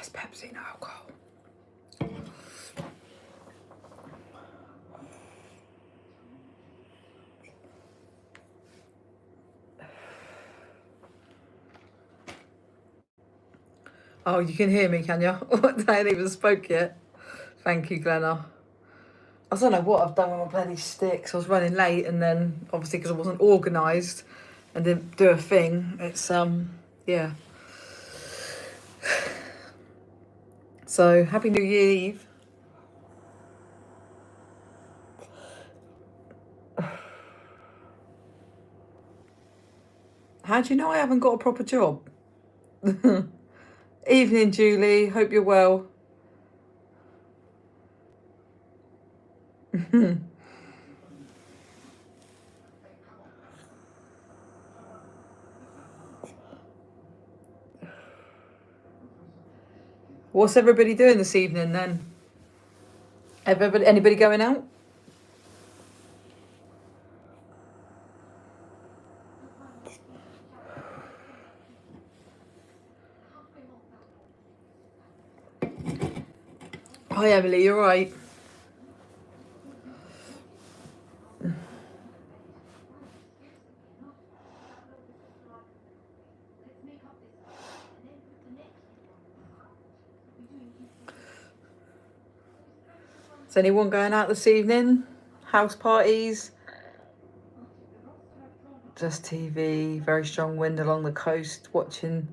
It's Pepsi, no alcohol. Oh, you can hear me, can you? I ain't even spoke yet. Thank you, Glenna. I don't know what I've done with my bloody sticks. I was running late, and then obviously because I wasn't organised and didn't do a thing, it's yeah. So happy New Year Eve. How do you know I haven't got a proper job? Evening, Julie. Hope you're well. What's everybody doing this evening then? Anybody going out? Hi, Emily. You're right. Is anyone going out this evening? House parties? Just TV. Very strong wind along the coast. Watching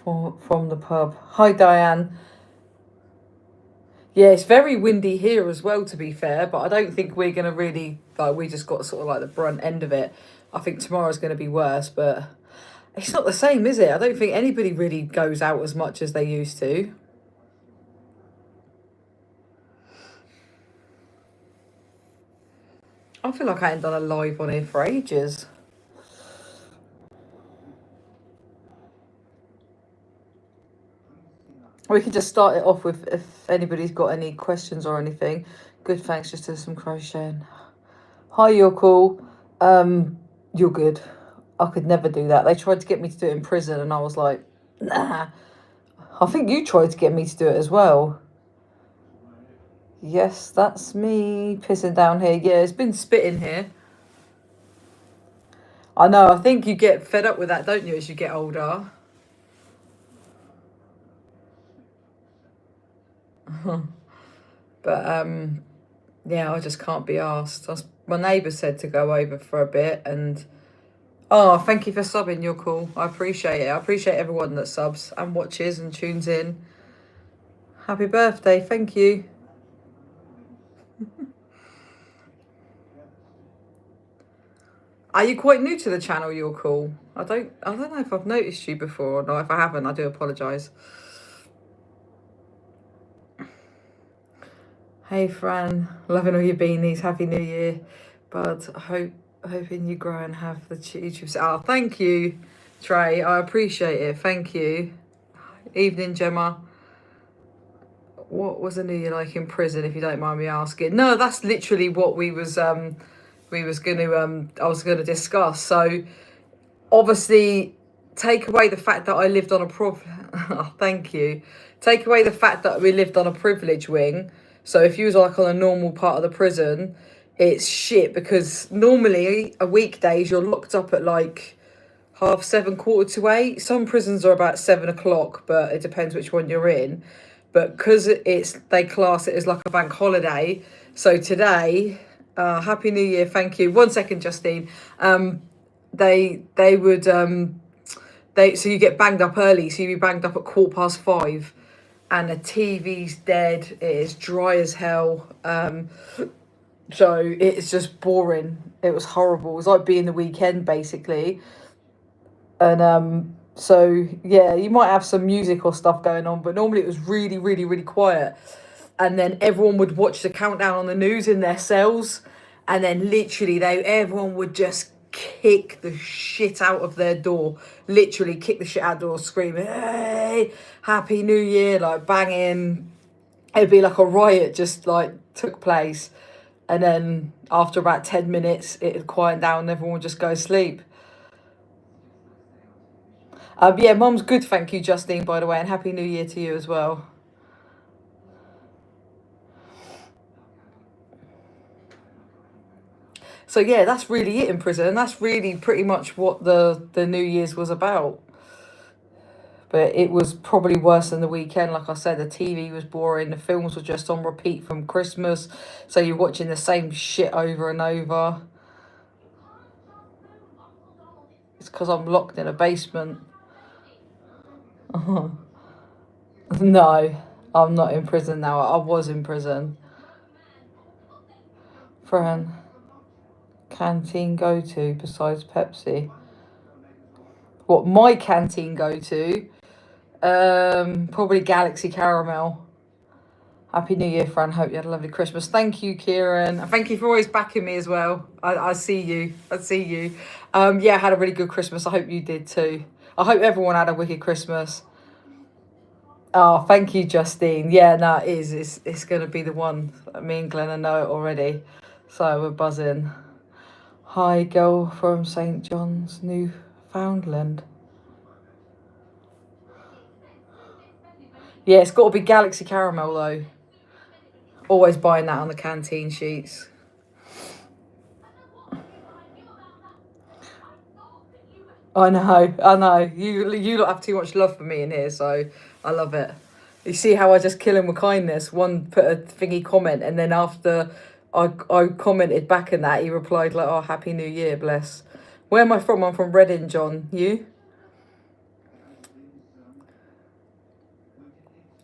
from the pub. Hi, Diane. Yeah, it's very windy here as well, to be fair, but I don't think we're going to really, like, we just got sort of like the brunt end of it. I think tomorrow's going to be worse, but it's not the same, is it? I don't think anybody really goes out as much as they used to. I feel like I ain't done a live on here for ages. We can just start it off with if anybody's got any questions or anything. Good, thanks. Just do some crocheting. Hi, you're cool. You're good. I could never do that. They tried to get me to do it in prison, and I was like, nah. I think you tried to get me to do it as well. Yes, that's me pissing down here. Yeah, it's been spitting here. I know. I think you get fed up with that, don't you, as you get older? But yeah, I just can't be asked. My neighbour said to go over for a bit, and oh, thank you for subbing. You're cool. I appreciate it. I appreciate everyone that subs and watches and tunes in. Happy birthday. Thank you. Are you quite new to the channel? You're cool. I don't know if I've noticed you before or not. If I haven't, I do apologise. Hey Fran, loving all your beanies. Happy New Year, bud. Hoping you grow and have the YouTube. Oh, thank you, Trey. I appreciate it. Thank you. Evening, Gemma. What was a New Year like in prison, if you don't mind me asking? No, that's literally what I was gonna discuss. So obviously, take away the fact that I lived on a oh, thank you. Take away the fact that we lived on a privilege wing. So if you was like on a normal part of the prison, it's shit, because normally a weekdays you're locked up at like 7:30, 7:45. Some prisons are about 7 o'clock, but it depends which one you're in. But because they class it as like a bank holiday. So today, Happy New Year, thank you. 1 second, Justine. They would so you get banged up early, so you'd be banged up at 5:15, and the TV's dead. It is dry as hell. So it's just boring. It was horrible. It was like being the weekend basically. And so yeah, you might have some music or stuff going on, but normally it was really, really, really quiet. And then everyone would watch the countdown on the news in their cells, and then literally everyone would just kick the shit out of their door. Literally kick the shit out of the door, screaming, "Hey, Happy New Year!" Like banging. It'd be like a riot just like took place. And then after about 10 minutes, it'd quiet down and everyone would just go to sleep. Yeah, Mum's good, thank you, Justine, by the way, and Happy New Year to you as well. So yeah, that's really it in prison. That's really pretty much what the New Year's was about. But it was probably worse than the weekend. Like I said, the TV was boring. The films were just on repeat from Christmas. So you're watching the same shit over and over. It's because I'm locked in a basement. No, I'm not in prison now. I was in prison. Fran, canteen go to besides Pepsi? What my canteen go to? Probably Galaxy Caramel. Happy New Year, Fran. Hope you had a lovely Christmas. Thank you, Kieran. And thank you for always backing me as well. I see you. I see you. Yeah, I had a really good Christmas. I hope you did too. I hope everyone had a wicked Christmas. Oh, thank you, Justine. Yeah, no, it is. It's going to be the one. Me and Glenna know it already. So we're buzzing. Hi, girl from St. John's, Newfoundland. Yeah, it's got to be Galaxy Caramel, though. Always buying that on the canteen sheets. I know, I know. You don't have too much love for me in here, so I love it. You see how I just kill him with kindness? One put a thingy comment, and then after I commented back in that, he replied like, "Oh, Happy New Year, bless." Where am I from? I'm from Reading, John. You?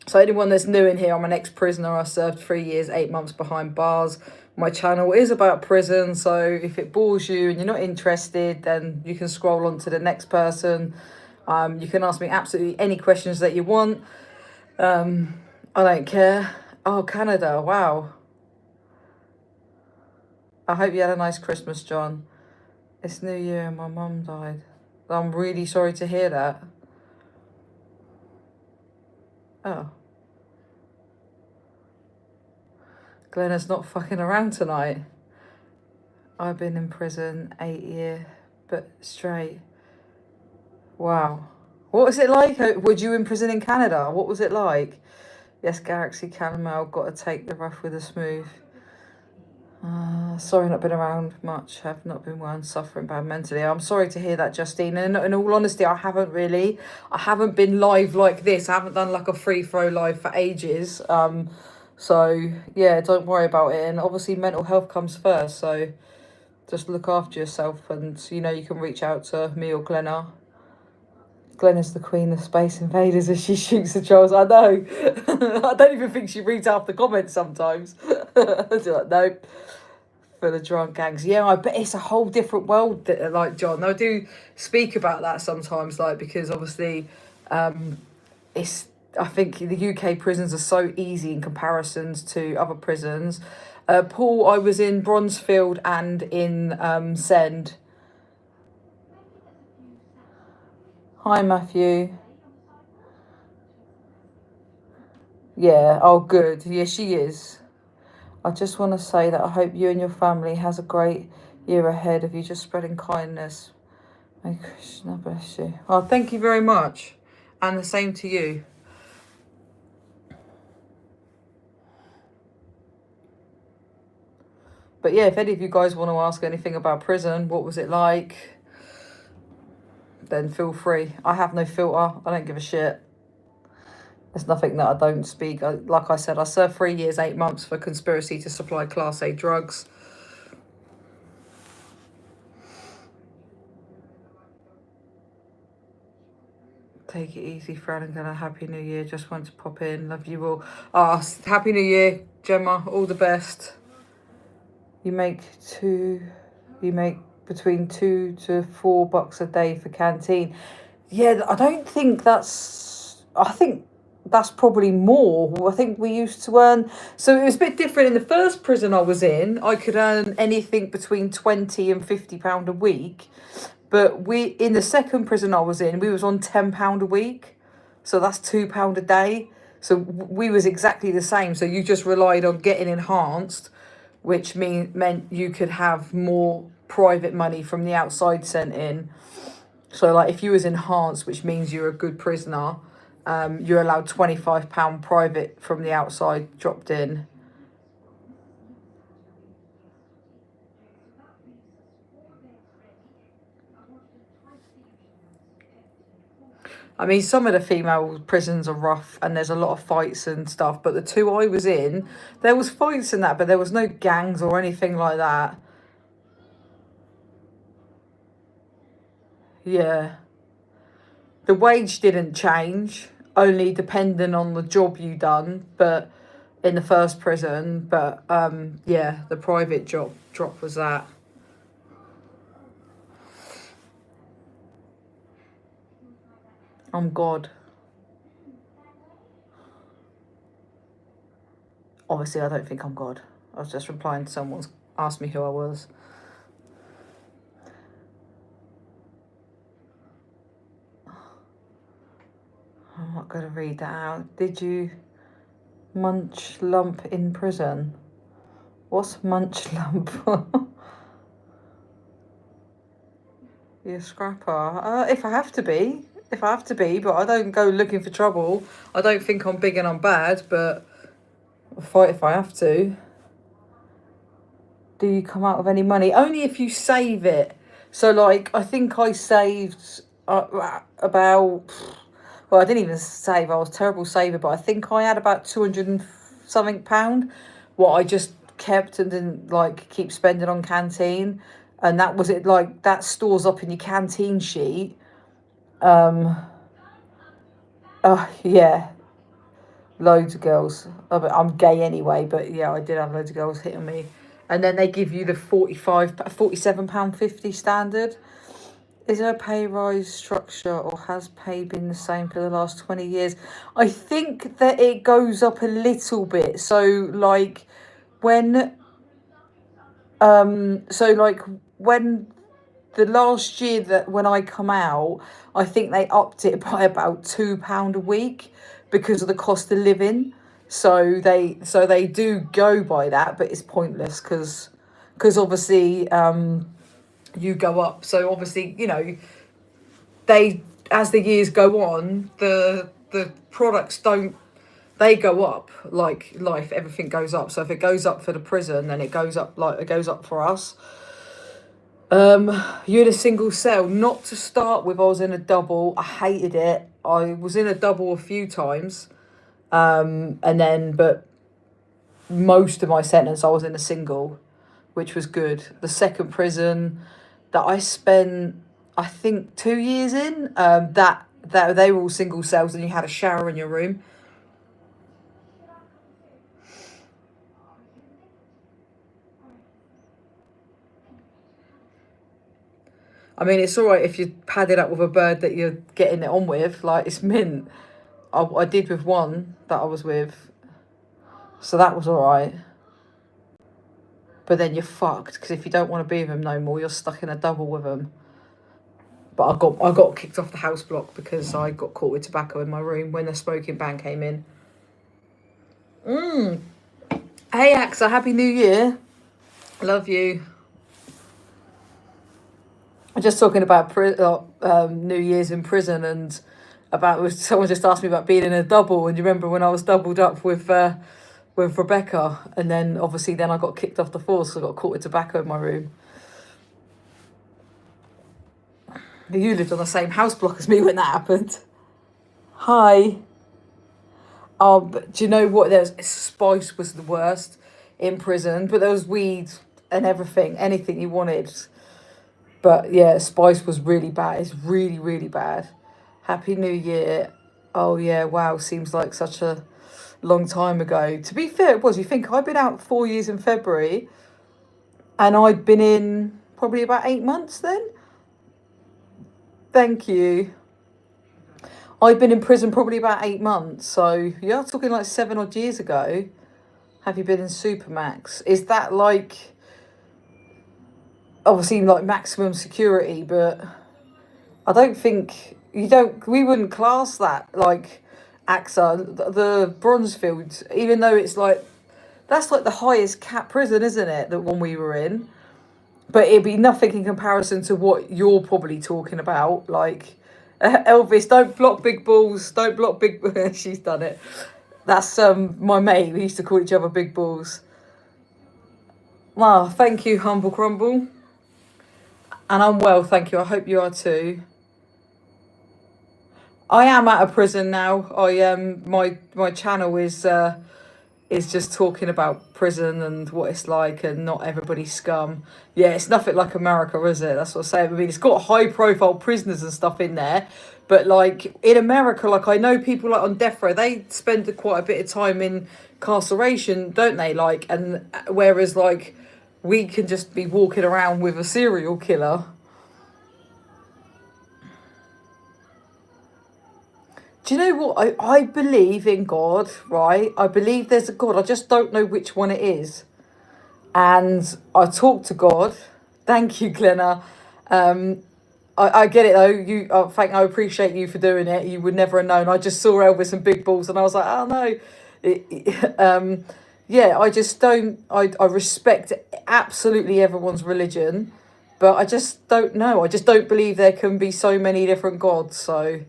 So anyone that's new in here, I'm an ex-prisoner. I served 3 years, 8 months behind bars. My channel is about prison, so if it bores you and you're not interested, then you can scroll on to the next person. You can ask me absolutely any questions that you want. I don't care. Oh, Canada, wow. I hope you had a nice Christmas, John. It's New Year and my mum died. I'm really sorry to hear that. Oh. Glenna's not fucking around tonight. I've been in prison 8 years, but straight. Wow. What was it like? Were you in prison in Canada? What was it like? Yes, Galaxy Caramel, got to take the rough with the smooth. Sorry, not been around much. Have not been one, suffering bad mentally. I'm sorry to hear that, Justine. And in all honesty, I haven't really. I haven't been live like this. I haven't done like a free throw live for ages. So yeah, don't worry about it. And obviously, mental health comes first. So just look after yourself, and you know you can reach out to me or Glenna. Glenna's the queen of Space Invaders as she shoots the trolls. I know. I don't even think she reads half the comments sometimes. She's like, nope. For the drunk gangs. Yeah, I bet it's a whole different world, like, John. I do speak about that sometimes, like, because obviously it's, I think the UK prisons are so easy in comparisons to other prisons. Paul, I was in Bronzefield and in Send. Hi, Matthew. Yeah, oh, good. Yeah, she is. I just want to say that I hope you and your family has a great year ahead of you, just spreading kindness. May Krishna bless you. Oh, thank you very much. And the same to you. But yeah, if any of you guys want to ask anything about prison, what was it like, then feel free. I have no filter. I don't give a shit. There's nothing that I don't speak. Like I said, I served 3 years, 8 months for conspiracy to supply Class A drugs. Take it easy, Fran, and a Happy New Year. Just want to pop in. Love you all. Happy New Year, Gemma. All the best. You make between $2 to $4 a day for canteen. Yeah, I don't think that's. I think that's probably more. I think we used to earn. So it was a bit different in the first prison I was in. I could earn anything between £20 and £50 a week. But in the second prison I was in, we was on £10 a week. So that's £2 a day. So we was exactly the same. So you just relied on getting enhanced, which meant you could have more private money from the outside sent in. So like if you was enhanced, which means you're a good prisoner, you're allowed £25 private from the outside dropped in. I mean, some of the female prisons are rough and there's a lot of fights and stuff, but the two I was in, there was fights in that, but there was no gangs or anything like that. Yeah. The wage didn't change, only depending on the job you done, but in the first prison, but yeah, the private drop was that. I'm God. Obviously, I don't think I'm God. I was just replying to someone's asked me who I was. I'm not going to read that out. Did you munch lump in prison? What's munch lump? You're a scrapper. If I have to be. If I have to be, but I don't go looking for trouble. I don't think I'm big and I'm bad, but I'll fight if I have to. Do you come out with any money? Only if you save it. So, like, I think I saved about... Well, I didn't even save. I was a terrible saver, but I think I had about 200 and something pound. What I just kept and didn't, like, keep spending on canteen. And that was it, like, that stores up in your canteen sheet. Yeah. Loads of girls. I'm gay anyway, but yeah, I did have loads of girls hitting me. And then they give you the £47.50 standard. Is there a pay rise structure or has pay been the same for the last 20 years? I think that it goes up a little bit. So like when when the last year that when I come out, I think they upped it by about £2 a week because of the cost of living. So they do go by that, but it's pointless because obviously you go up. So obviously, you know, they as the years go on, the products don't they go up like life, everything goes up. So if it goes up for the prison, then it goes up like it goes up for us. You had a single cell. Not to start with, I was in a double. I hated it. I was in a double a few times. And then, but most of my sentence, I was in a single, which was good. The second prison that I spent, I think, 2 years in, that they were all single cells and you had a shower in your room. I mean, it's all right if you pad it up with a bird that you're getting it on with. Like, it's mint. I did with one that I was with. So that was all right. But then you're fucked because if you don't want to be with them no more, you're stuck in a double with them. But I got kicked off the house block because I got caught with tobacco in my room when the smoking ban came in. Hey, AXA, Happy New Year. Love you. I'm just talking about New Year's in prison and about someone just asked me about being in a double. And you remember when I was doubled up with Rebecca, and then obviously then I got kicked off the force because I got caught with tobacco in my room. You lived on the same house block as me when that happened. Hi. But do you know what? Spice was the worst in prison, but there was weed and everything, anything you wanted. But yeah, Spice was really bad. It's really, really bad. Happy New Year. Oh yeah, wow, seems like such a long time ago. To be fair, it was. You think I've been out 4 years in February and I'd been in probably about 8 months then? Thank you. I've been in prison probably about 8 months. So you're talking like 7 odd years ago. Have you been in Supermax? Is that like obviously like maximum security, but I don't think we wouldn't class that like AXA, the Bronzefield, even though it's like, that's like the highest cap prison, isn't it? The one we were in. but it'd be nothing in comparison to what you're probably talking about. Like, Elvis, don't block big balls. Don't block big. She's done it. That's my mate. We used to call each other big balls. Wow, thank you, Humble Crumble. And I'm well, thank you. I hope you are too. I am out of prison now. My channel is just talking about prison and what it's like and not everybody's scum. Yeah, it's nothing like America, is it? That's what I'm saying. I mean, it's got high profile prisoners and stuff in there. But like in America, like I know people like on death row, they spend quite a bit of time in incarceration, don't they? Like, and whereas like we can just be walking around with a serial killer. Do you know what? I believe in God, right? I believe there's a God. I just don't know which one it is. And I talk to God. Thank you, Glenna. I get it though. I appreciate you for doing it. You would never have known. I just saw Elvis and Big Balls, and I was like, oh no. Yeah, I just don't. I respect absolutely everyone's religion, but I just don't know. I just don't believe there can be so many different gods. So.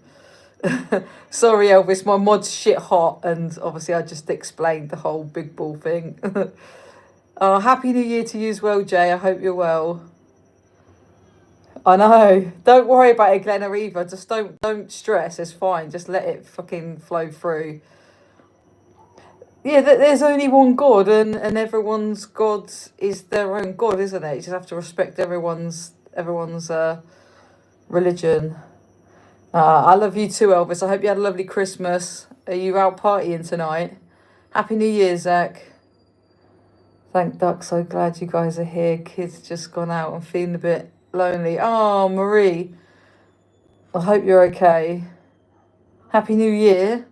Sorry, Elvis, my mod's shit hot, and obviously I just explained the whole big ball thing. Happy New Year to you as well, Jay. I hope you're well. I know. Don't worry about it, Glenna, either. Just don't stress. It's fine. Just let it fucking flow through. Yeah, there's only one God, and everyone's God is their own God, isn't it? You just have to respect everyone's religion. I love you too, Elvis. I hope you had a lovely Christmas. Are you out partying tonight? Happy New Year, Zach. Thank Duck. So glad you guys are here. Kids just gone out. I'm feeling a bit lonely. Oh, Marie. I hope you're okay. Happy New Year.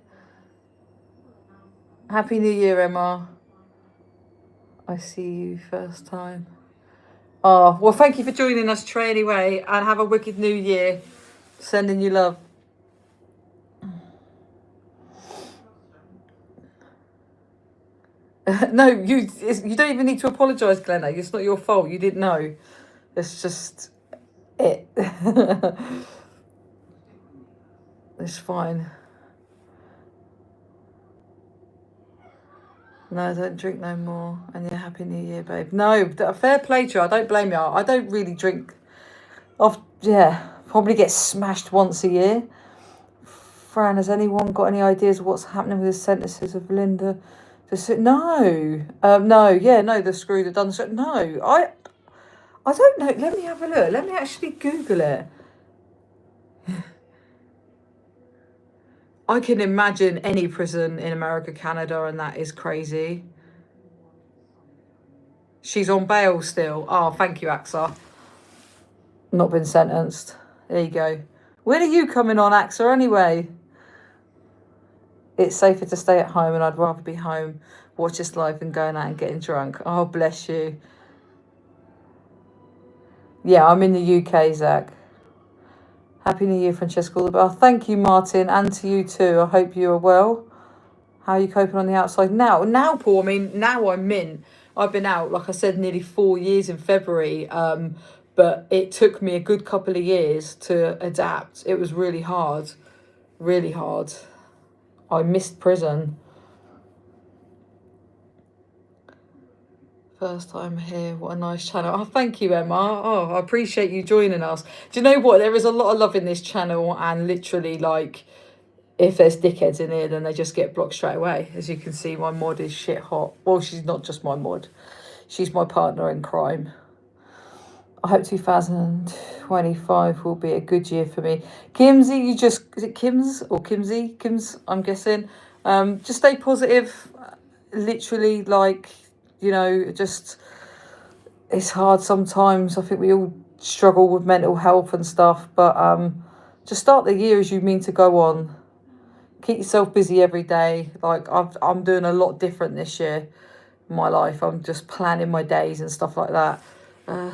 Happy New Year, Emma. I see you first time. Oh, well, thank you for joining us, Trey, anyway. And have a wicked New Year. Sending you love. No, you don't even need to apologise, Glenna. It's not your fault. You didn't know. It's just it. It's fine. No, don't drink no more. And yeah, happy New Year, babe. No, fair play to you. I don't blame you. I don't really drink. Probably get smashed once a year. Fran, has anyone got any ideas of what's happening with the sentences of Linda? No. No, the screw that done the no. I don't know. Let me have a look. Let me actually Google it. I can imagine any prison in America, Canada, and that is crazy. She's on bail still. Oh, thank you, AXA. Not been sentenced. There you go. When are you coming on, AXA, anyway? It's safer to stay at home, and I'd rather be home, watch this live, than going out and getting drunk. Oh, bless you. Yeah, I'm in the UK, Zach. Happy New Year, Francesca. Thank you, Martin, and to you too. I hope you are well. How are you coping on the outside now? Now, Paul, I mean, now I'm mint. I've been out, like I said, nearly 4 years in February. But it took me a good couple of years to adapt. It was really hard. Really hard. I missed prison. First time here. What a nice channel. Oh, thank you, Emma. Oh, I appreciate you joining us. Do you know what? There is a lot of love in this channel, and literally, like, if there's dickheads in here, then they just get blocked straight away. As you can see, my mod is shit hot. Well, she's not just my mod. She's my partner in crime. I hope 2025 will be a good year for me. Kimsey, is it Kim's or Kimsey? Kim's, I'm guessing. Just stay positive. Literally, like, just, it's hard sometimes. I think we all struggle with mental health and stuff, but just start the year as you mean to go on. Keep yourself busy every day. Like, I'm doing a lot different this year in my life. I'm just planning my days and stuff like that.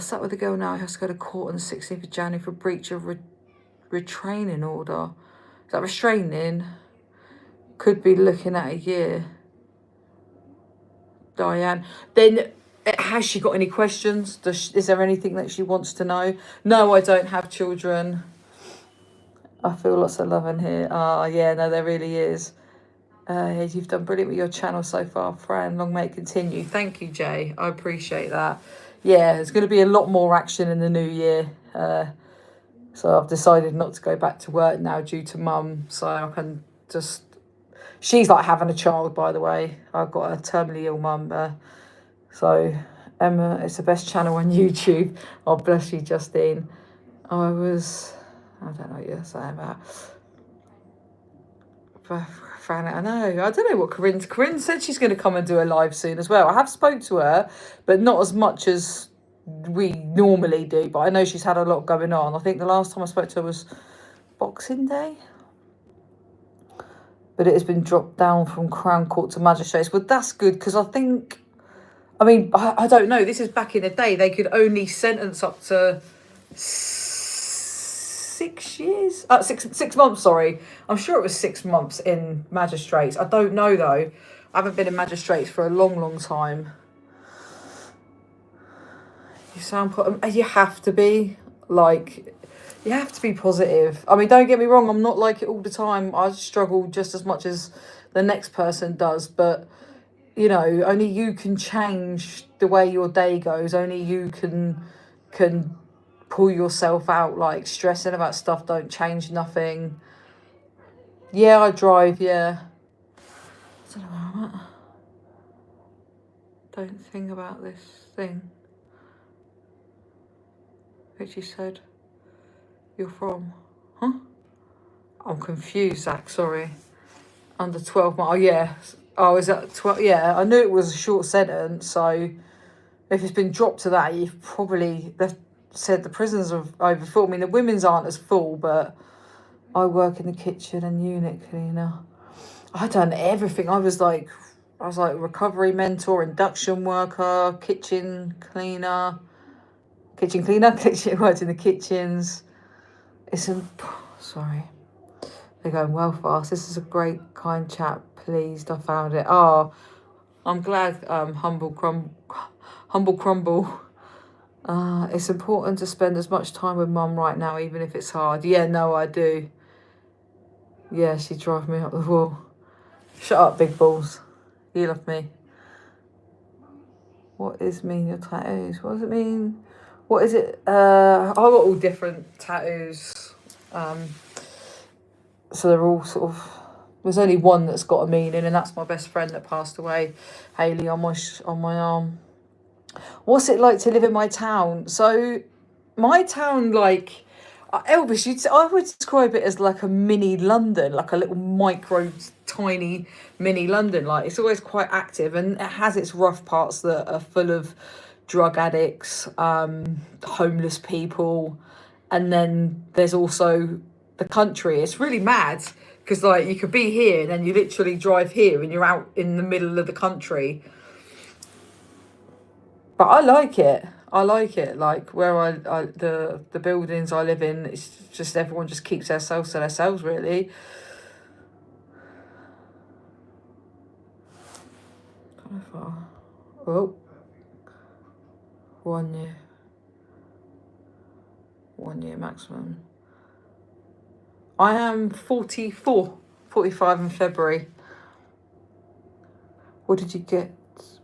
Sat with a girl now who has to go to court on the 16th of January for breach of restraining order. Is that restraining? Could be looking at a year. Diane. Then Has she got any questions? Is there anything that she wants to know? No, I don't have children. I feel lots of love in here. Ah, yeah, no, there really is. You've done brilliant with your channel so far, Fran. Long may it continue. Thank you, Jay. I appreciate that. Yeah, there's going to be a lot more action in the new year. So I've decided not to go back to work now due to mum. So I can just... She's like having a child, by the way. I've got a terminally ill mum. So Emma, it's the best channel on YouTube. Oh, bless you, Justine. I don't know what you're saying about... I know. I don't know what Corinne said she's going to come and do a live soon as well. I have spoke to her, but not as much as we normally do. But I know she's had a lot going on. I think the last time I spoke to her was Boxing Day. But it has been dropped down from Crown Court to Magistrates. Well, that's good because I think... I mean, I don't know. This is back in the day. They could only sentence up to 6 years? 6 months, sorry. I'm sure it was 6 months in Magistrates. I don't know, though. I haven't been in Magistrates for a long, long time. You sound... You have to be. Like, you have to be positive. I mean, don't get me wrong. I'm not like it all the time. I struggle just as much as the next person does. But, you know, only you can change the way your day goes. Only you can pull yourself out. Like, stressing about stuff don't change nothing. Yeah, I drive, yeah. I don't know where I'm at. Don't think about this thing. Which you said you're from. Huh? I'm confused, Zach, sorry. Under 12 months. Oh, yeah. Oh, is that 12? Yeah, I knew it was a short sentence, so if it's been dropped to that, you've probably... They've said the prisons are overfull. I mean, the women's aren't as full, but I work in the kitchen and unit cleaner. I've done everything. I was like recovery mentor, induction worker, kitchen cleaner. Worked in the kitchens. Sorry. They're going well fast. This is a great, kind chat. Pleased I found it. Oh, I'm glad, Humble Crumble. It's important to spend as much time with mum right now, even if it's hard. Yeah, no, I do. Yeah, she drives me up the wall. Shut up, big balls. You love me. What is mean your tattoos? What does it mean? What is it? I've got all different tattoos. So they're all sort of... There's only one that's got a meaning, and that's my best friend that passed away, Hayley, on my arm. What's it like to live in my town? So my town, like... Elvis, I would describe it as like a mini London, like a little micro, tiny mini London. Like, it's always quite active, and it has its rough parts that are full of drug addicts, homeless people, and then there's also the country. It's really mad because, like, you could be here and then you literally drive here and you're out in the middle of the country. But I like it. Like, where the buildings I live in, it's just everyone just keeps themselves to themselves, really. How far? Oh. 1 year. 1 year maximum. I am 44, 45 in February. What did you get?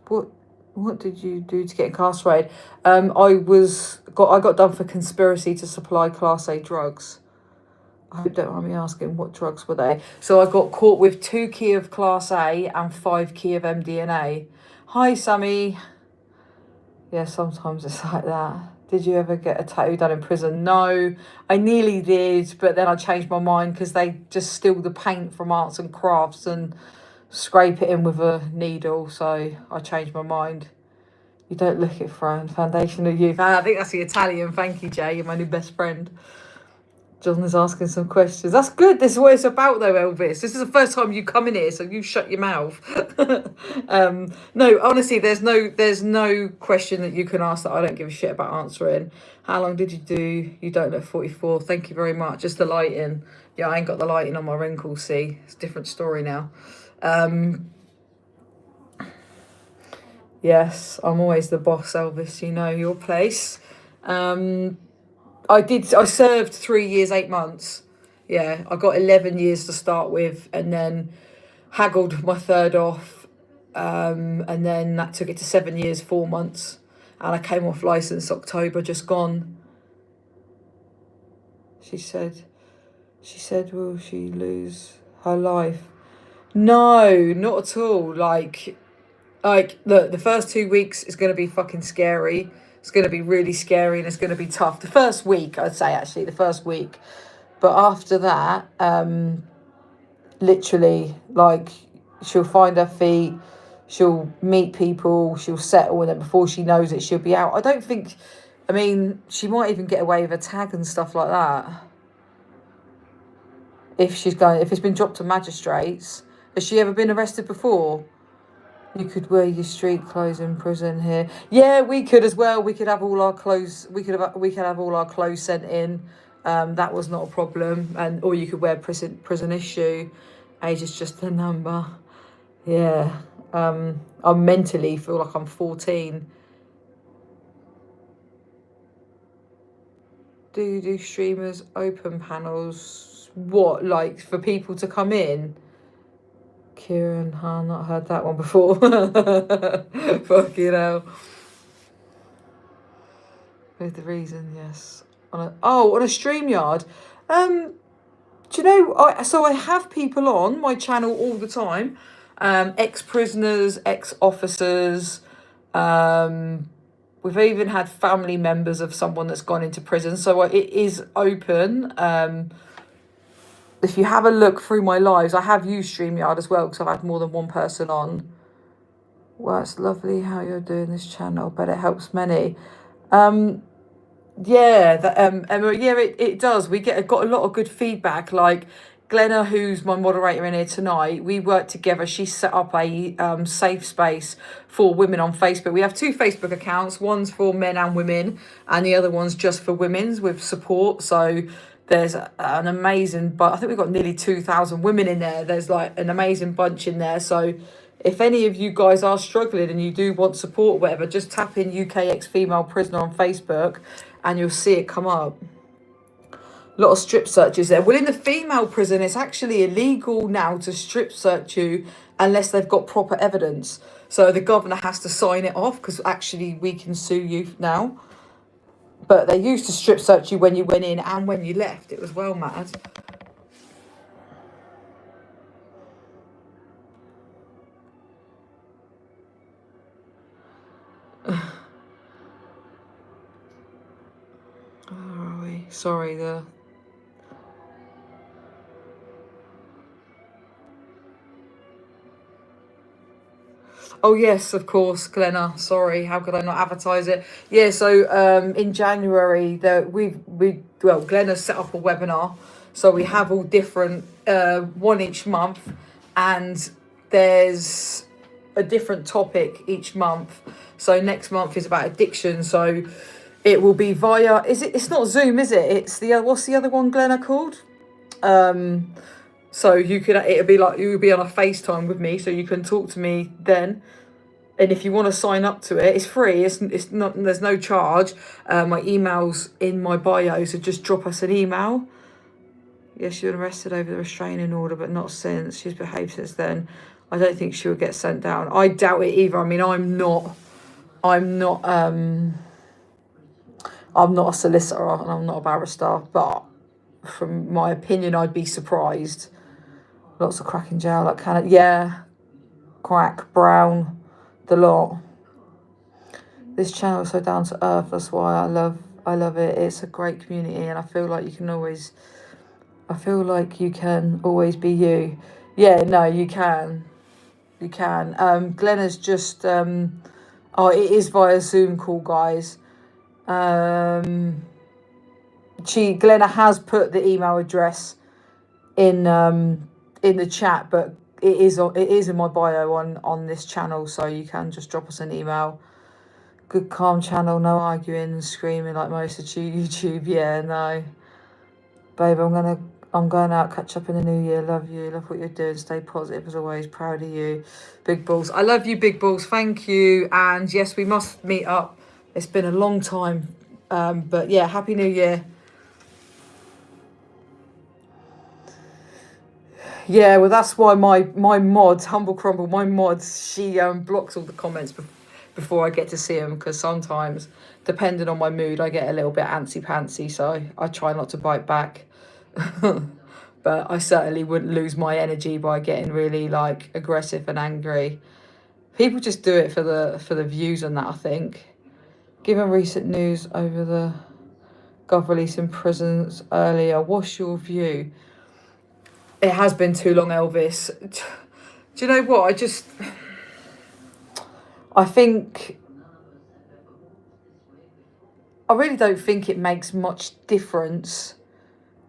What did you do to get incarcerated? I got done for conspiracy to supply Class A drugs. I hope don't mind me asking, what drugs were they? So I got caught with 2 key of Class A and 5 key of MDMA. Hi, Sammy. Yeah, sometimes it's like that. Did you ever get a tattoo done in prison? No, I nearly did, but then I changed my mind because they just steal the paint from arts and crafts and scrape it in with a needle, so I changed my mind. You don't look it, Fran. Foundation of Youth. I think that's the Italian. Thank you, Jay. You're my new best friend. John is asking some questions. That's good. This is what it's about, though, Elvis. This is the first time you come in here, so you shut your mouth. No, honestly, there's no question that you can ask that I don't give a shit about answering. How long did you do? You don't look 44. Thank you very much. Just the lighting. Yeah, I ain't got the lighting on my wrinkles, see. It's a different story now. Yes, I'm always the boss, Elvis. You know your place. Um, I served 3 years, 8 months. Yeah, I got 11 years to start with, and then haggled my third off, and then that took it to 7 years, 4 months, and I came off license October just gone. She said, will she lose her life? No, not at all. Like look, the first 2 weeks is going to be fucking scary. It's going to be really scary, and it's going to be tough. The first week, I'd say, actually, the first week. But after that, literally, like, she'll find her feet, she'll meet people, she'll settle, and then before she knows it, she'll be out. I don't think, I mean, she might even get away with a tag and stuff like that. If it's been dropped to magistrates. Has she ever been arrested before? You could wear your street clothes in prison here. Yeah, we could as well. We could have all our clothes. We could have all our clothes sent in. That was not a problem. Or you could wear prison issue. Age is just a number. Yeah. I mentally feel like I'm 14. Do you do streamers open panels? What, like for people to come in? Kieran, not heard that one before. Fucking hell. With the reason, yes. On a StreamYard. Do you know? I have people on my channel all the time. Ex-prisoners, ex-officers. We've even had family members of someone that's gone into prison. So it is open. If you have a look through my lives, I have used StreamYard as well because I've had more than one person on. Well, it's lovely how you're doing this channel, but it helps many. Emma, it does. We got a lot of good feedback. Like Glenna, who's my moderator in here tonight, we worked together. She set up a safe space for women on Facebook. We have 2 Facebook accounts. One's for men and women, and the other one's just for women's with support. So there's an amazing, but I think we've got nearly 2,000 women in there. There's like an amazing bunch in there. So if any of you guys are struggling and you do want support or whatever, just tap in UK ex-female prisoner on Facebook and you'll see it come up. A lot of strip searches there. Well, in the female prison, it's actually illegal now to strip search you unless they've got proper evidence. So the governor has to sign it off because actually we can sue you now. But they used to strip search you when you went in and when you left. It was well mad. Where are we? Sorry, Oh yes, of course, Glenna. Sorry, how could I not advertise it? Yeah, so in January, Glenna set up a webinar, so we have all different, one each month, and there's a different topic each month. So next month is about addiction. So it will be via. It's not Zoom, is it? It's what's the other one, Glenna, called? So it'll be like you will be on a FaceTime with me, so you can talk to me then. And if you want to sign up to it, it's free. It's not. There's no charge. My email's in my bio, so just drop us an email. Yes, she was arrested over the restraining order, but not since. She's behaved since then. I don't think she will get sent down. I doubt it either. I mean, I'm not a solicitor and I'm not a barrister, but from my opinion, I'd be surprised. Lots of crack in jail, like Canada. Yeah, crack, brown, the lot. This channel is so down to earth. That's why I love it. It's a great community, and I feel like you can always be you. Yeah, no, you can. You can. Glenna's just it is via Zoom call, guys. Glenna has put the email address in the chat, but it is in my bio on this channel, so you can just drop us an email. Good calm channel, no arguing and screaming like most of YouTube. Yeah, no, babe, I'm I'm going out, catch up in the new year. Love you. Love what you're doing. Stay positive as always. Proud of you. Big balls. I love you, big balls. Thank you. And yes, we must meet up. It's been a long time. But yeah, Happy New Year. Yeah, well, that's why my mod, Humble Crumble, my mod, she blocks all the comments before I get to see them, because sometimes, depending on my mood, I get a little bit antsy-pantsy, so I try not to bite back. But I certainly wouldn't lose my energy by getting really like aggressive and angry. People just do it for the views and that, I think. Given recent news over the Gov releasing prisons earlier, what's your view? It has been too long, Elvis. Do you know what? I think, I really don't think it makes much difference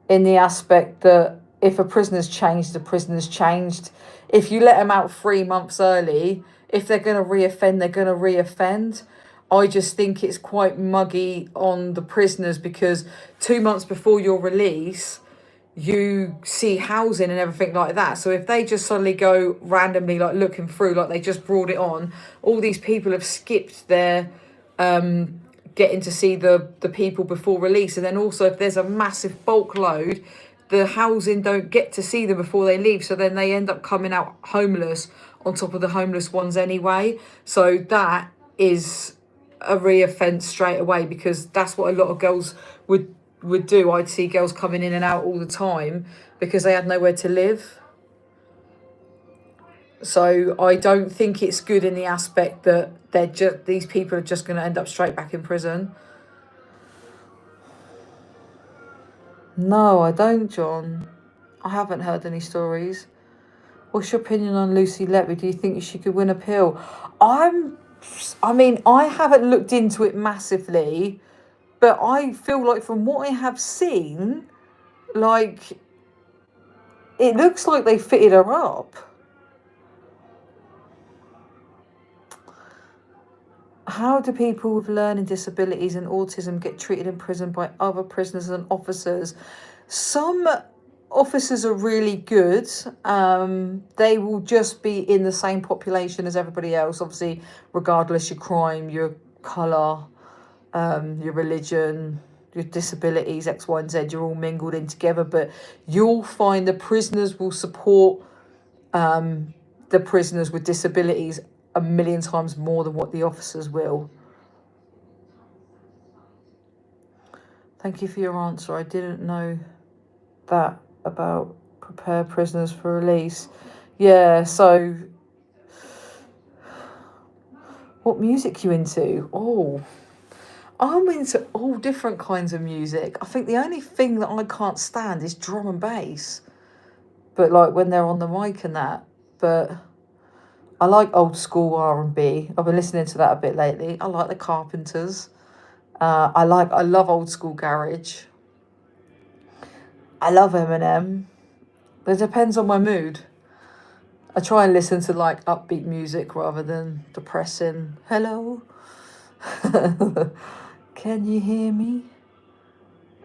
in the aspect that if a prisoner's changed, the prisoner's changed. If you let them out 3 months early, if they're going to reoffend, they're going to reoffend. I just think it's quite muggy on the prisoners, because 2 months before your release, you see housing and everything like that. So if they just suddenly go randomly, like looking through, like they just brought it on, all these people have skipped their getting to see the people before release. And then also, if there's a massive bulk load, the housing don't get to see them before they leave, so then they end up coming out homeless on top of the homeless ones anyway. So that is a re-offence straight away, because that's what a lot of girls would do. I'd see girls coming in and out all the time because they had nowhere to live. So I don't think it's good in the aspect that these people are just going to end up straight back in prison. No, I don't, John. I haven't heard any stories. What's your opinion on Lucy Letby? Do you think she could win appeal? I haven't looked into it massively, but I feel like from what I have seen, like, it looks like they fitted her up. How do people with learning disabilities and autism get treated in prison by other prisoners and officers? Some officers are really good. They will just be in the same population as everybody else, obviously, regardless your crime, your colour, your religion, your disabilities, X, Y, and Z. You're all mingled in together. But you'll find the prisoners will support the prisoners with disabilities a million times more than what the officers will. Thank you for your answer. I didn't know that about prepare prisoners for release. Yeah, so what music you into? Oh, I'm into all different kinds of music. I think the only thing that I can't stand is drum and bass. But like when they're on the mic and that. But I like old school R&B. I've been listening to that a bit lately. I like the Carpenters. I love old school garage. I love Eminem. But it depends on my mood. I try and listen to like upbeat music rather than depressing. Hello? Can you hear me?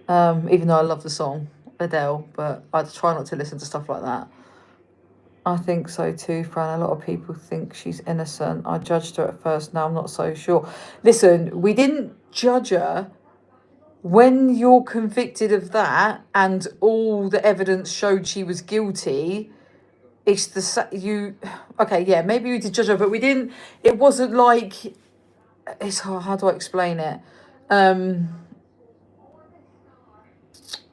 Even though I love the song, Adele, but I try not to listen to stuff like that. I think so too, Fran. A lot of people think she's innocent. I judged her at first. Now I'm not so sure. Listen, we didn't judge her. When you're convicted of that and all the evidence showed she was guilty, it's okay, yeah, maybe we did judge her, but we didn't. It wasn't like, it's how do I explain it?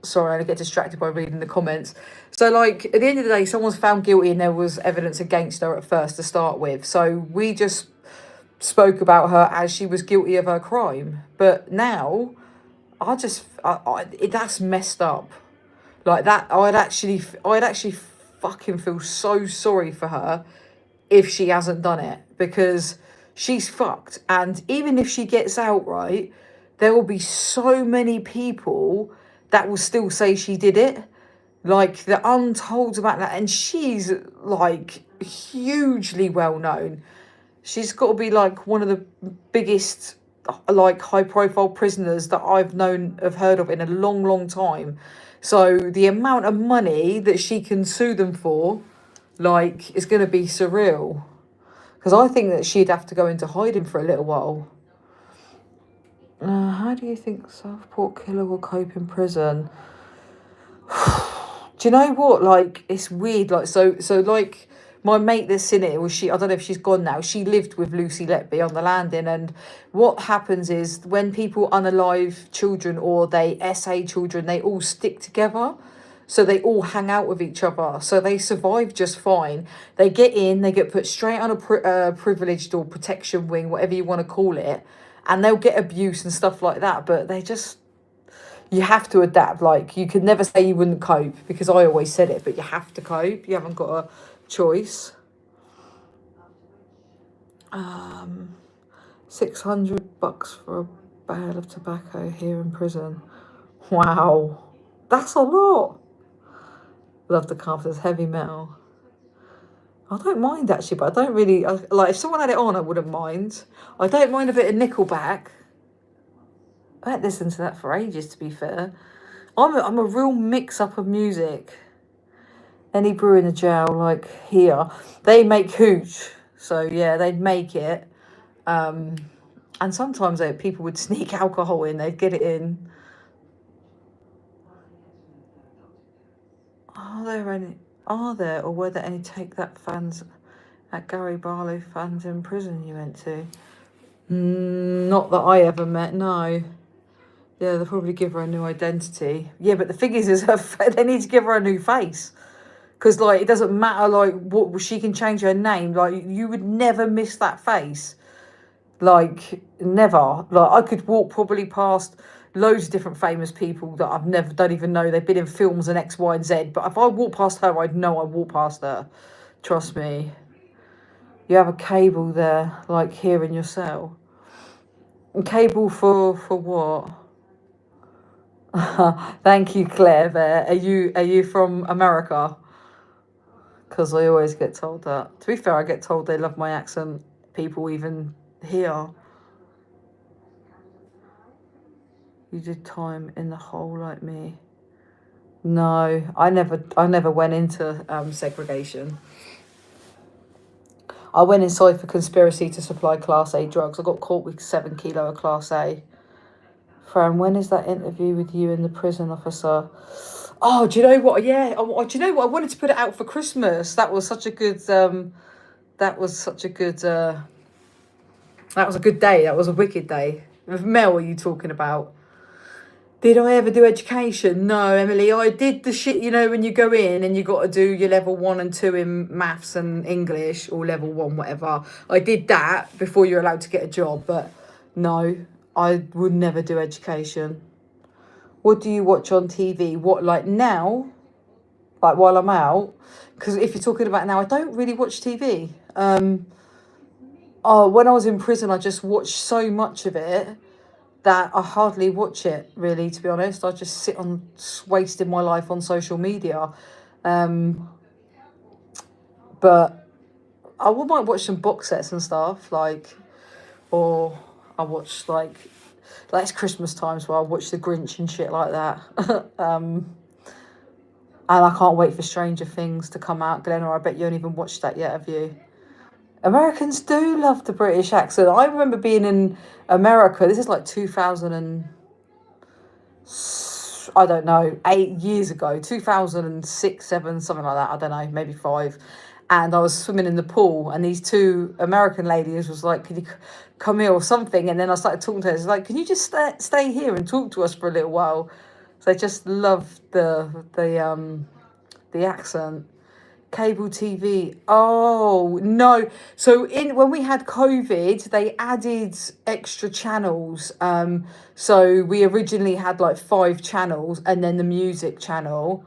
Sorry, I get distracted by reading the comments. So, like, at the end of the day, someone's found guilty and there was evidence against her at first to start with. So we just spoke about her as she was guilty of her crime. But now, that's messed up. Like that, I'd actually fucking feel so sorry for her if she hasn't done it, because she's fucked. And even if she gets out, right, there will be so many people that will still say she did it. Like, the untold about that. And she's, like, hugely well known. She's got to be, like, one of the biggest like high profile prisoners that I've have heard of in a long, long time. So the amount of money that she can sue them for, like, is going to be surreal. Because I think that she'd have to go into hiding for a little while. How do you think Southport killer will cope in prison? Do you know what? Like, it's weird. Like, so like, my mate that's in it, I don't know if she's gone now. She lived with Lucy Letby on the landing, and what happens is when people unalive children or they SA children, they all stick together. So they all hang out with each other. So they survive just fine. They get in, they get put straight on a privileged or protection wing, whatever you want to call it, and they'll get abuse and stuff like that. But you have to adapt. Like, you could never say you wouldn't cope, because I always said it, but you have to cope. You haven't got a choice. 600 bucks for a bale of tobacco here in prison. Wow, that's a lot. Love the Carpenters, heavy metal. I don't mind actually, but I don't really like, if someone had it on, I wouldn't mind. I don't mind a bit of Nickelback. I haven't listened to that for ages, to be fair. I'm a real mix-up of music. Any brew in the jail, like here, they make hooch. So, yeah, they'd make it. And sometimes people would sneak alcohol in. They'd get it in. Are there, or were there any Take That fans at Gary Barlow fans in prison you went to? Not that I ever met, no. Yeah, they'll probably give her a new identity. Yeah, but the thing is they need to give her a new face. Because, like, it doesn't matter, like, what she can change her name. Like, you would never miss that face. Like, never. Like, I could walk probably past loads of different famous people that don't even know. They've been in films and X, Y, and Z. But if I walk past her, I'd know I walk past her. Trust me. You have a cable there, like here in your cell. A cable for what? Thank you, Claire. There. Are you from America? Because I always get told that. To be fair, I get told they love my accent. People even here. You did time in the hole like me. No, I never went into segregation. I went inside for conspiracy to supply Class A drugs. I got caught with 7 kilo of Class A. Fran, when is that interview with you and the prison officer? Oh, do you know what? Yeah, do you know what? I wanted to put it out for Christmas. That was such a good. That was a good day. That was a wicked day. With Mel, are you talking about? Did I ever do education? No, Emily. I did the shit, when you go in and you got to do your level 1 and 2 in maths and English, or level 1, whatever. I did that before you're allowed to get a job, but no, I would never do education. What do you watch on TV? What, like now? Like while I'm out? Because if you're talking about now, I don't really watch TV. When I was in prison, I just watched so much of it that I hardly watch it, really, to be honest. I just sit on wasting my life on social media. But I might watch some box sets and stuff, like, or I watch, like it's Christmas time, so I'll watch The Grinch and shit like that. And I can't wait for Stranger Things to come out. Glenna, I bet you haven't even watched that yet, have you? Americans do love the British accent. I remember being in America. This is like 2000 and, I don't know, 8 years ago, 2006, 7, something like that. I don't know, maybe 5. And I was swimming in the pool, and these 2 American ladies was like, "Can you come here?" or something. And then I started talking to her. It's like, "Can you just stay here and talk to us for a little while?" So I just love the accent. Cable TV. Oh no! So when we had COVID, they added extra channels. So we originally had like 5 channels, and then the music channel.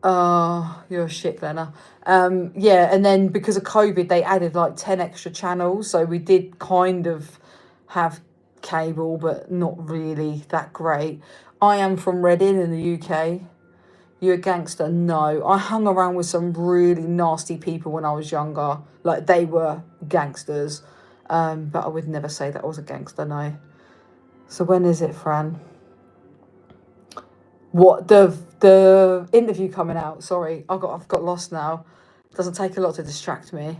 You're a shit, Glenna. Yeah, and then because of COVID, they added like 10 extra channels. So we did kind of have cable, but not really that great. I am from Reading in the UK. You a gangster? No. I hung around with some really nasty people when I was younger. Like, they were gangsters. But I would never say that I was a gangster, no. So when is it, Fran? What, the interview coming out? Sorry, I've got lost now. It doesn't take a lot to distract me.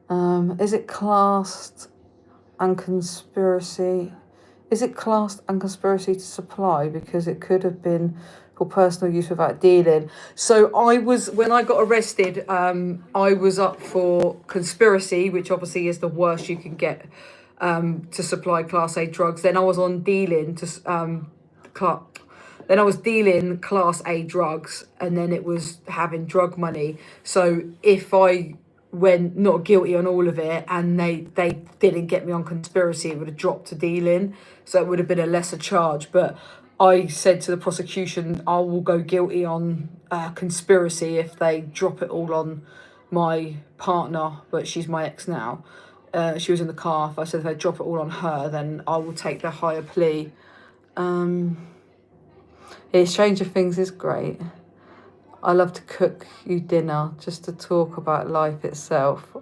Is it classed and conspiracy? Is it classed and conspiracy to supply? Because it could have been for personal use without dealing. So when I got arrested, I was up for conspiracy, which obviously is the worst you can get, to supply Class A drugs. Then I was on dealing then I was dealing Class A drugs, and then it was having drug money. So if I went not guilty on all of it and they didn't get me on conspiracy, it would have dropped to dealing. So it would have been a lesser charge. But I said to the prosecution, I will go guilty on conspiracy if they drop it all on my partner, but she's my ex now. She was in the car. If I said if they drop it all on her, then I will take the higher plea. Stranger Things is great. I love to cook you dinner just to talk about life itself.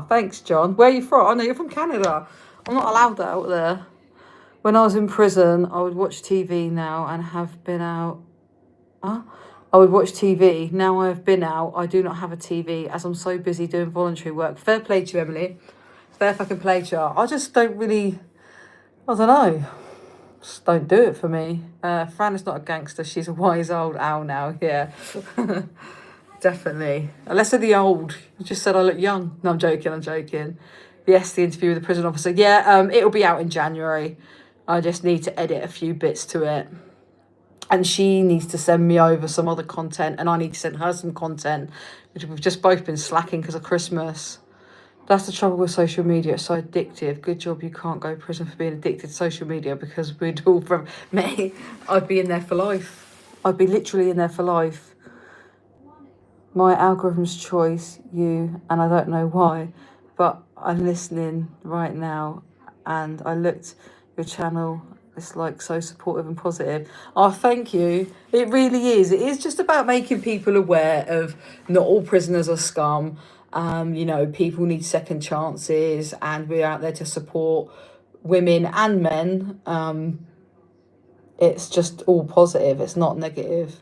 Thanks, John. Where are you from? I know you're from Canada. I'm not allowed that out there. When I was in prison, I would watch TV now and have been out. I would watch TV. Now I have been out. I do not have a TV as I'm so busy doing voluntary work. Fair play to you, Emily. Fair fucking play to you. I just don't really, I don't know. Just don't do it for me. Fran is not a gangster. She's a wise old owl now. Yeah. Definitely. Unless they're the old. You just said I look young. No, I'm joking. Yes, the interview with the prison officer. Yeah, it'll be out in January. I just need to edit a few bits to it. And she needs to send me over some other content, and I need to send her some content, which we've just both been slacking because of Christmas. That's the trouble with social media. It's so addictive. Good job you can't go to prison for being addicted to social media, because we'd all, from me, I'd be in there for life. I'd be literally in there for life. My algorithm's choice, you, and I don't know why, but I'm listening right now, and I looked your channel. It's like so supportive and positive. Oh, thank you. It really is. It is just about making people aware of not all prisoners are scum. People need second chances, and we're out there to support women and men. It's just all positive. It's not negative.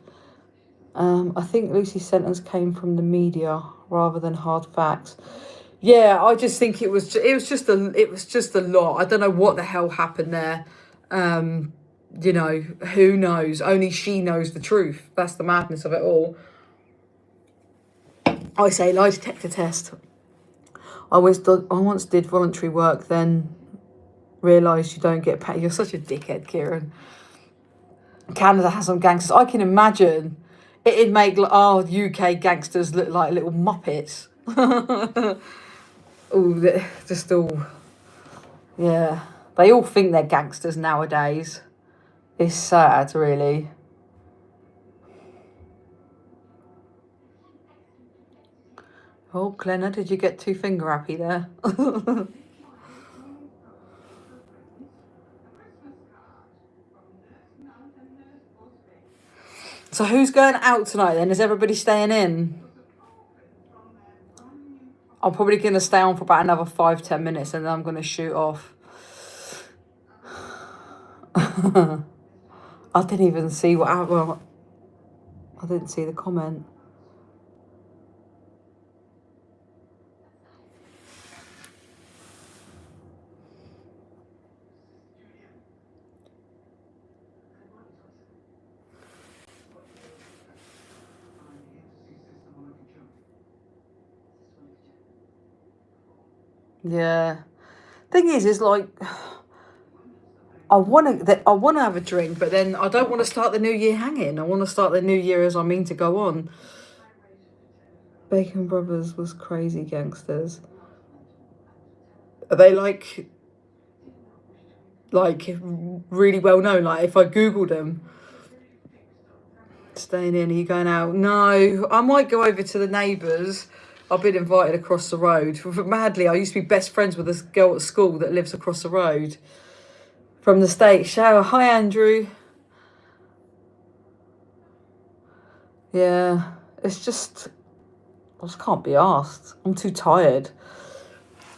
I think Lucy's sentence came from the media rather than hard facts. Yeah, I just think it was just a lot. I don't know what the hell happened there. Who knows? Only she knows the truth. That's the madness of it all. I say lie detector test. I once did voluntary work, then realised you don't get paid. You're such a dickhead, Kieran. Canada has some gangsters. I can imagine it'd make UK gangsters look like little muppets. Yeah. They all think they're gangsters nowadays. It's sad, really. Oh, Glenna, did you get too finger happy there? So who's going out tonight then? Is everybody staying in? I'm probably going to stay on for about another 5-10 minutes, and then I'm going to shoot off. I didn't even see I didn't see the comment. Yeah. Thing is like, I want to have a drink, but then I don't want to start the new year hanging. I want to start the new year as I mean to go on. Bacon Brothers was crazy gangsters. Are they like really well known? Like if I Googled them. Staying in, are you going out? No, I might go over to the neighbours. I've been invited across the road. Madly, I used to be best friends with this girl at school that lives across the road from the States. Shower. Hi, Andrew. Yeah, it's just, I just can't be asked. I'm too tired.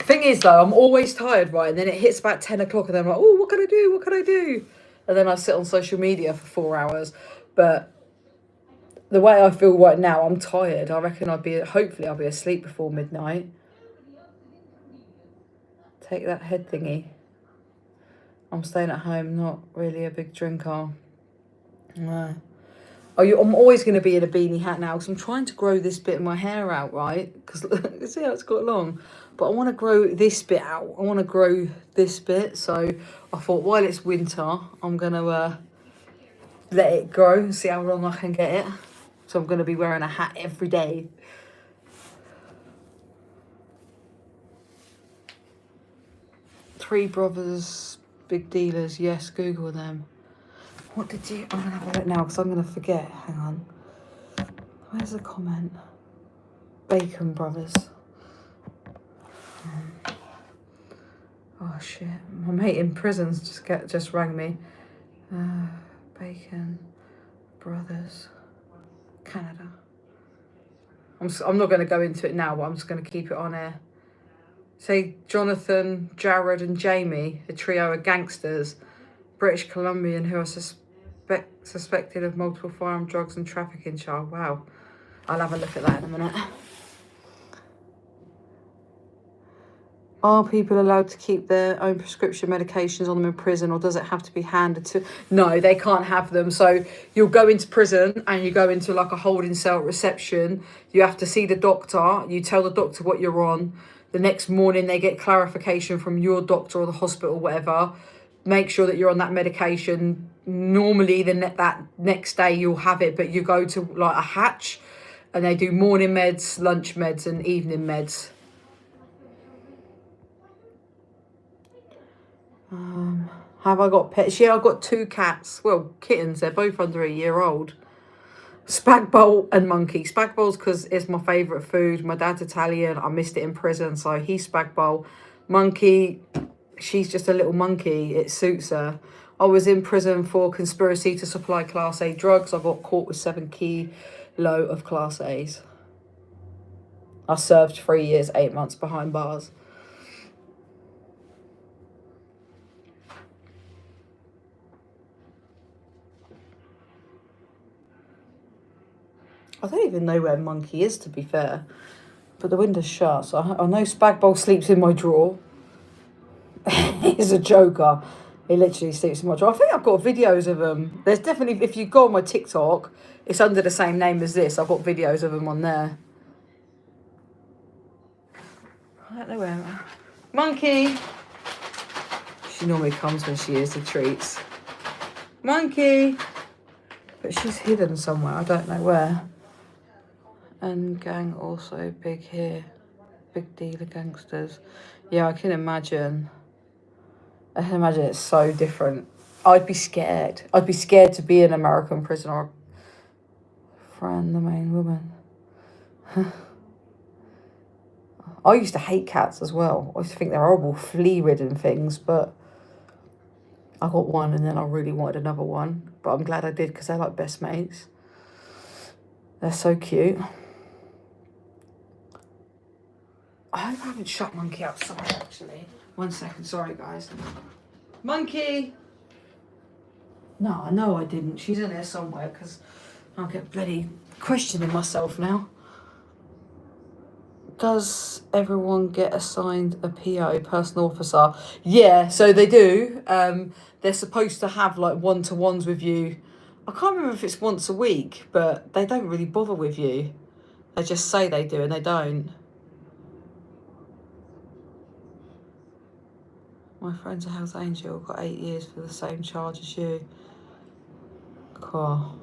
Thing is, though, I'm always tired, right? And then it hits about 10 o'clock, and then I'm like, oh, what can I do? What can I do? And then I sit on social media for 4 hours. But the way I feel right now, I'm tired. I reckon hopefully, I'll be asleep before midnight. Take that head thingy. I'm staying at home, not really a big drinker. I'm always going to be in a beanie hat now because I'm trying to grow this bit of my hair out, right? Because see how it's got long. But I want to grow this bit out. I want to grow this bit. So I thought while it's winter, I'm going to let it grow and see how long I can get it. So I'm going to be wearing a hat every day. Three brothers, big dealers. Yes, Google them. What did you... I'm going to have a look now because I'm going to forget. Hang on. Where's the comment? Bacon Brothers. Oh, shit. My mate in prisons just rang me. Bacon Brothers. Canada. I'm not going to go into it now, but I'm just going to keep it on air. Say Jonathan, Jared and Jamie, a trio of gangsters, British Columbian who are suspected of multiple firearm, drugs and trafficking charge. Wow. I'll have a look at that in a minute. Are people allowed to keep their own prescription medications on them in prison, or does it have to be handed to... No, they can't have them. So you'll go into prison and you go into like a holding cell reception. You have to see the doctor. You tell the doctor what you're on. The next morning they get clarification from your doctor or the hospital, whatever. Make sure that you're on that medication. Normally that next day you'll have it, but you go to like a hatch and they do morning meds, lunch meds and evening meds. Have I got pets? Yeah, I've got 2 cats. Well, kittens. They're both under a year old. Spagbowl and Monkey. Spagbowl's because it's my favourite food. My dad's Italian. I missed it in prison, so he's Spagbowl. Monkey, she's just a little monkey. It suits her. I was in prison for conspiracy to supply Class A drugs. I got caught with 7 kilo of Class A's. I served 3 years, 8 months behind bars. I don't even know where Monkey is, to be fair. But the window's shut, so I know Spagbowl sleeps in my drawer. He's a joker. He literally sleeps in my drawer. I think I've got videos of him. There's definitely, if you go on my TikTok, it's under the same name as this. I've got videos of him on there. I don't know where. Monkey! She normally comes when she hears the treats. Monkey! But she's hidden somewhere. I don't know where. And gang also big here. Big dealer gangsters. Yeah, I can imagine. I can imagine it's so different. I'd be scared. I'd be scared to be an American prisoner. Fran, the main woman. I used to hate cats as well. I used to think they're horrible, flea-ridden things, but I got one and then I really wanted another one. But I'm glad I did because they're like best mates. They're so cute. I hope I haven't shut Monkey outside, actually. 1 second, sorry, guys. Monkey! No, I know I didn't. She's in there somewhere because I'll get bloody questioning myself now. Does everyone get assigned a PO, personal officer? Yeah, so they do. They're supposed to have like one-to-ones with you. I can't remember if it's once a week, but they don't really bother with you. They just say they do and they don't. My friend's a Hells Angel, got 8 years for the same charge as you. Cool.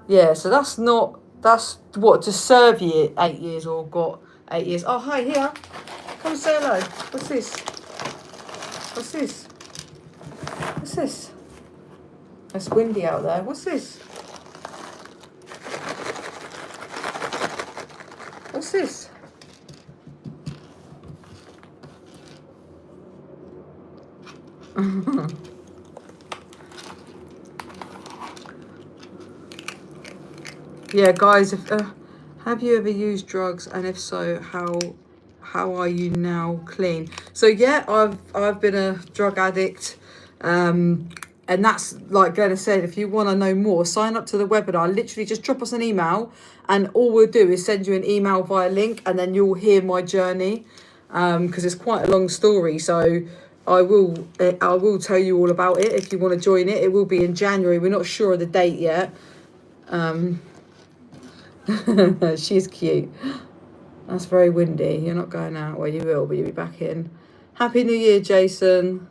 Yeah, so that's what, to serve you 8 years or got 8 years. Oh, hi, here. Come say hello. What's this? What's this? What's this? It's windy out there. What's this? What's this? Yeah, guys, if have you ever used drugs, and if so, how how are you now? Clean. So yeah, I've been a drug addict, and that's like Glenna said. If you want to know more, sign up to the webinar. Literally, just drop us an email, and all we'll do is send you an email via link, and then you'll hear my journey, because it's quite a long story. So I will tell you all about it if you want to join it. It will be in January. We're not sure of the date yet. She's cute. That's very windy. You're not going out. Well, you will, but you'll be back in. Happy New Year, Jason.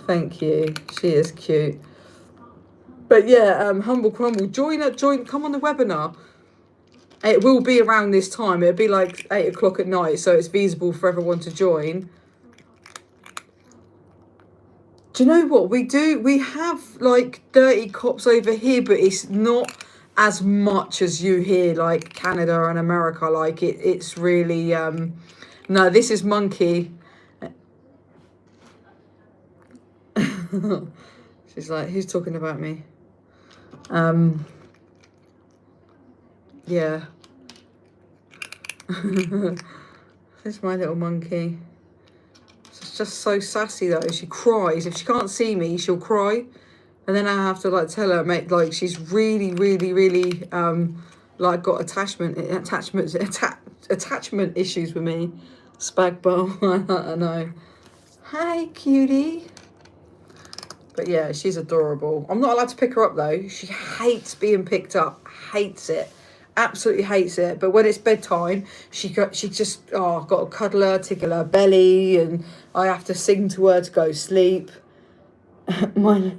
Thank you. She is cute. But yeah, Humble Crumble, join, come on the webinar. It will be around this time. It'll be like 8 o'clock at night, so it's feasible for everyone to join. Do you know what we do? We have like dirty cops over here, but it's not as much as you hear like Canada and America. Like it's really no, this is Monkey. She's like, who's talking about me? Yeah. This is my little monkey. She's just so sassy though. She cries. If she can't see me, she'll cry. And then I have to like tell her, mate, like she's really like got attachment issues with me. Spagbo. I know. Hi, cutie. But yeah, she's adorable. I'm not allowed to pick her up though. She hates being picked up. Hates it. Absolutely hates it. But when it's bedtime, she just got to cuddle her, tickle her belly, and I have to sing to her to go sleep. My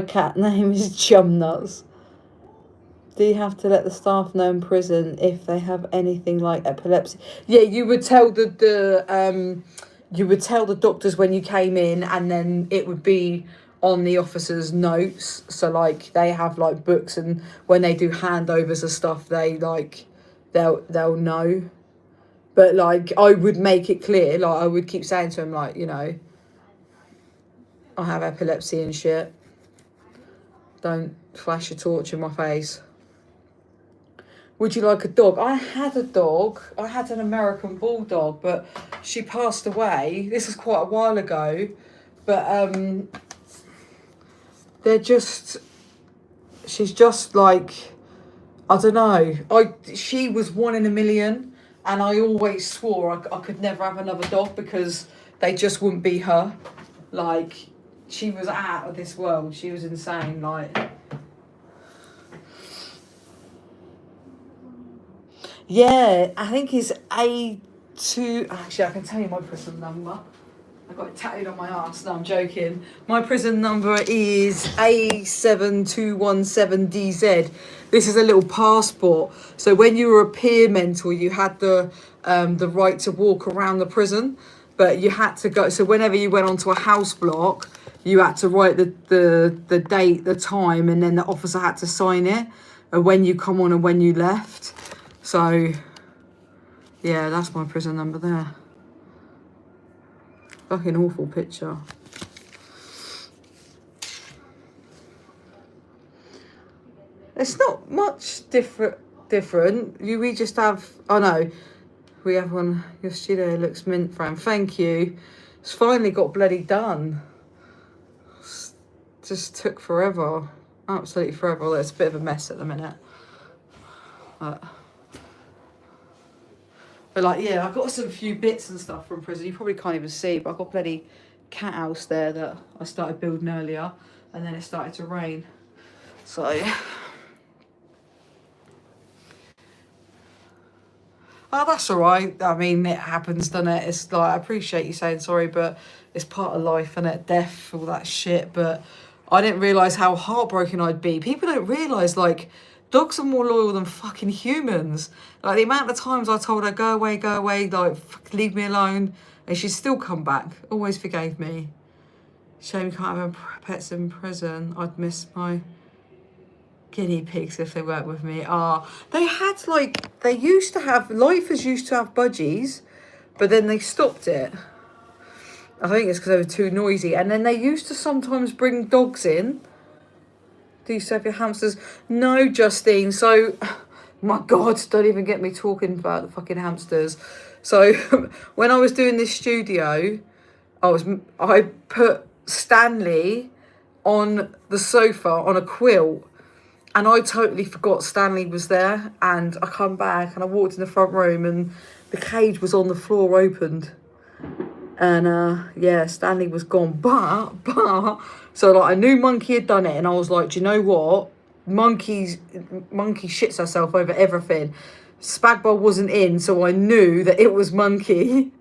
cat name is Chumnuts. Do you have to let the staff know in prison if they have anything like epilepsy? Yeah, you would tell the doctors when you came in, and then it would be on the officers' notes. So like they have like books, and when they do handovers of stuff, they like they'll know. But like I would make it clear, like I would keep saying to them, like, you know, I have epilepsy and shit. Don't flash a torch in my face. Would you like a dog? I had a dog. I had an American bulldog, but she passed away. This was quite a while ago. But she's just like, I don't know. She was 1 in a million, and I always swore I could never have another dog because they just wouldn't be her. Like, she was out of this world. She was insane. Like, yeah, I think it's A2. Actually, I can tell you my prison number. I got it tattooed on my arse. No, I'm joking. My prison number is A7217DZ. This is a little passport. So when you were a peer mentor, you had the right to walk around the prison, but you had to go. So whenever you went onto a house block, you had to write the date, the time, and then the officer had to sign it, and when you come on and when you left. So yeah, that's my prison number there. Fucking awful picture. It's not much different. We just have. Oh no, we have one. Your studio looks mint, Fran. Thank you. It's finally got bloody done. Just took forever. Absolutely forever. Although it's a bit of a mess at the minute. But like, yeah, I got some few bits and stuff from prison. You probably can't even see, but I got bloody cat house there that I started building earlier, and then it started to rain. So oh, that's all right. I mean, it happens, doesn't it? It's like, I appreciate you saying sorry, but it's part of life, and it? Death, all that shit. But I didn't realise how heartbroken I'd be. People don't realise, like, dogs are more loyal than fucking humans. Like, the amount of times I told her, go away, like, leave me alone, and she'd still come back. Always forgave me. Shame you can't have pets in prison. I'd miss my guinea pigs if they weren't with me. They had, like, lifers used to have budgies, but then they stopped it. I think it's because they were too noisy. And then they used to sometimes bring dogs in. Do you serve your hamsters? No, Justine. So, my God, don't even get me talking about the fucking hamsters. So when I was doing this studio, I put Stanley on the sofa on a quilt, and I totally forgot Stanley was there. And I come back and I walked in the front room and the cage was on the floor opened. And yeah, Stanley was gone. But so like I knew Monkey had done it, and I was like, do you know what? Monkey shits herself over everything. Spagbol wasn't in, so I knew that it was Monkey.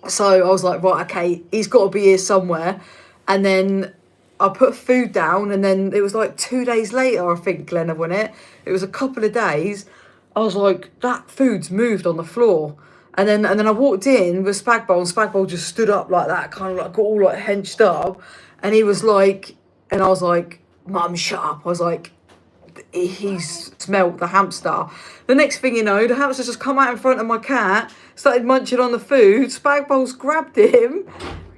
So I was like, right, okay, he's got to be here somewhere. And then I put food down, and then it was like 2 days later, I think Glenna won it. It was a couple of days. I was like, that food's moved on the floor. And then I walked in with Spagbol, and Spagbol just stood up like that, kind of like got all like henched up. And he was like, and I was like, Mum, shut up. I was like, he's smelt the hamster. The next thing you know, the hamster just come out in front of my cat, started munching on the food. Spagbol's grabbed him,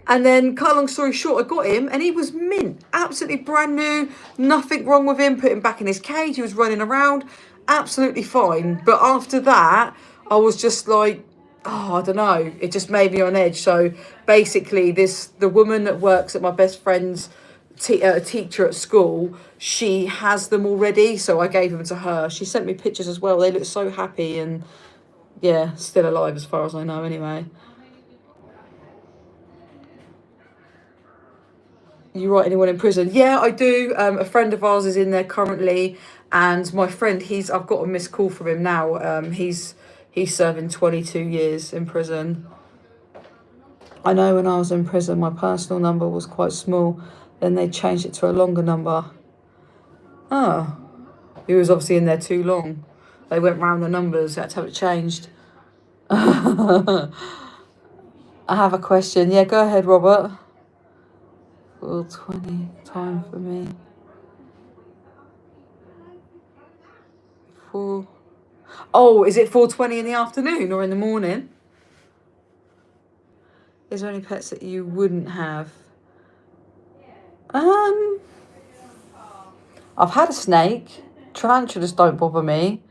and then, cut a long story short, I got him, and he was mint, absolutely brand new, nothing wrong with him. Put him back in his cage, he was running around, absolutely fine. But after that, I was just like, oh, I don't know, it just made me on edge. So basically, the woman that works at my best friend's teacher at school, she has them already, so I gave them to her. She sent me pictures as well. They look so happy, and yeah, still alive as far as I know anyway. You write anyone in prison? Yeah, I do. A friend of ours is in there currently, and my friend, I've got a missed call from him now. He's serving 22 years in prison. I know when I was in prison, my personal number was quite small. Then they changed it to a longer number. Oh, he was obviously in there too long. They went round the numbers, had to have it changed. I have a question. Yeah, go ahead, Robert. Well, 20 time for me. 4. Oh, is it 4:20 in the afternoon or in the morning? Is there any pets that you wouldn't have? I've had a snake. Tarantulas don't bother me.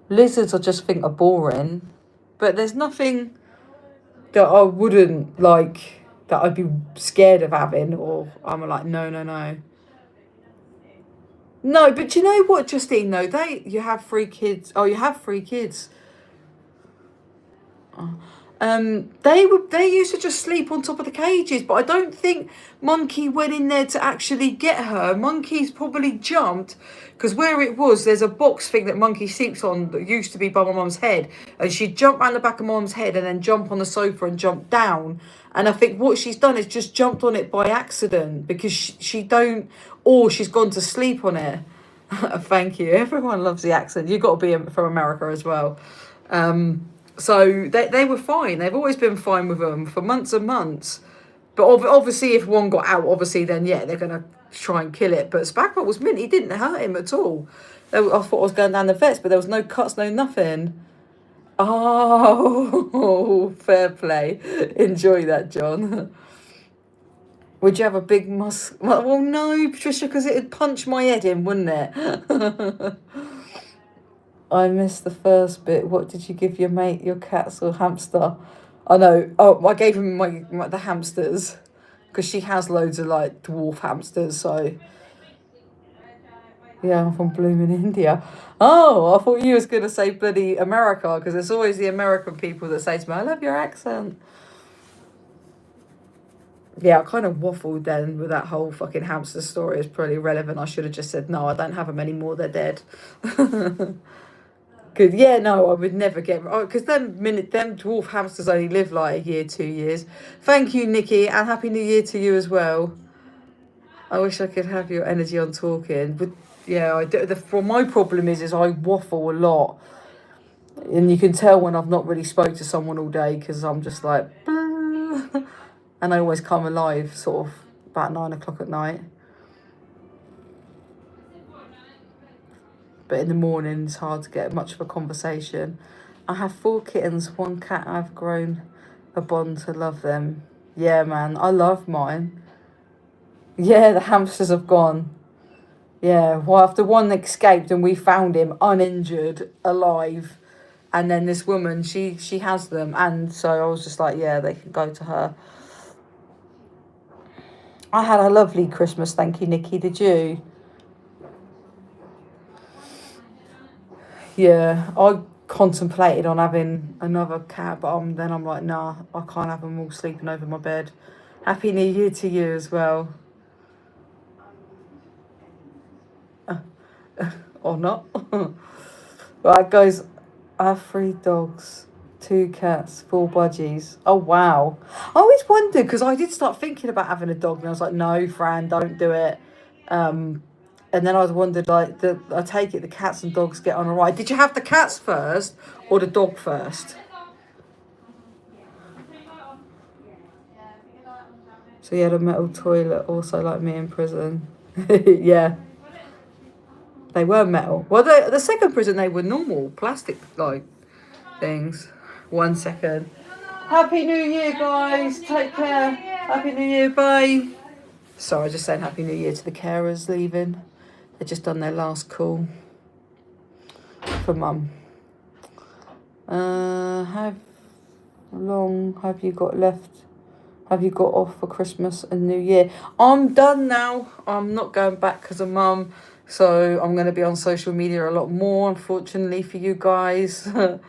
Lizards I just think are boring. But there's nothing that I wouldn't like, that I'd be scared of having, or I'm like, no. No, but you know what, Justine, though? You have 3 kids. Oh, you have 3 kids. They used to just sleep on top of the cages, but I don't think Monkey went in there to actually get her. Monkey's probably jumped, because where it was, there's a box thing that Monkey sleeps on that used to be by my mum's head, and she'd jump around the back of mum's head and then jump on the sofa and jump down. And I think what she's done is just jumped on it by accident, because she don't, or she's gone to sleep on it. Thank you. Everyone loves the accent. You've got to be from America as well. So they were fine. They've always been fine with them for months and months. But obviously, if one got out, obviously, then yeah, they're going to try and kill it. But Spagbot was mint. He didn't hurt him at all. I thought I was going down the vets, but there was no cuts, no nothing. Oh, fair play. Enjoy that, John. Would you have a big Well, no, Patricia, because it'd punch my head in, wouldn't it? I missed the first bit. What did you give your mate, your cats or hamster? I know. Oh, I gave him the hamsters, because she has loads of like dwarf hamsters. So yeah, I'm from blooming India. Oh, I thought you was gonna say bloody America, because it's always the American people that say to me, "I love your accent." Yeah, I kind of waffled then with that whole fucking hamster story. It's pretty relevant. I should have just said, no, I don't have them anymore. They're dead. Good. Yeah, no, I would never get... Because them dwarf hamsters only live like a year, 2 years. Thank you, Nikki, and Happy New Year to you as well. I wish I could have your energy on talking. But yeah, I do. My problem is I waffle a lot. And you can tell when I've not really spoke to someone all day, because I'm just like... And I always come alive sort of about 9 o'clock at night. But in the morning, it's hard to get much of a conversation. I have 4 kittens, 1 cat. I've grown a bond to love them. Yeah, man, I love mine. Yeah, the hamsters have gone. Yeah, well, after one escaped and we found him uninjured, alive. And then this woman, she has them, and so I was just like, yeah, they can go to her. I had a lovely Christmas, thank you, Nikki. Did you? Yeah, I contemplated on having another cat, but then I'm like, nah, I can't have them all sleeping over my bed. Happy New Year to you as well. Or not. Right, guys, I have 3 dogs, 2 cats, 4 budgies. Oh, wow. I always wondered, because I did start thinking about having a dog, and I was like, no, Fran, don't do it. And then I wondered, like, I take it the cats and dogs get on all right. Did you have the cats first or the dog first? So you had a metal toilet, also like me in prison. Yeah. They were metal. Well, the second prison, they were normal, plastic, like, things. 1 second. Happy New Year, guys. Take care. Happy New Year. Bye. Sorry, I just saying Happy New Year to the carers leaving. They've just done their last call for Mum. How long have you got left? Have you got off for Christmas and New Year? I'm done now. I'm not going back because of Mum. So I'm going to be on social media a lot more, unfortunately, for you guys. Where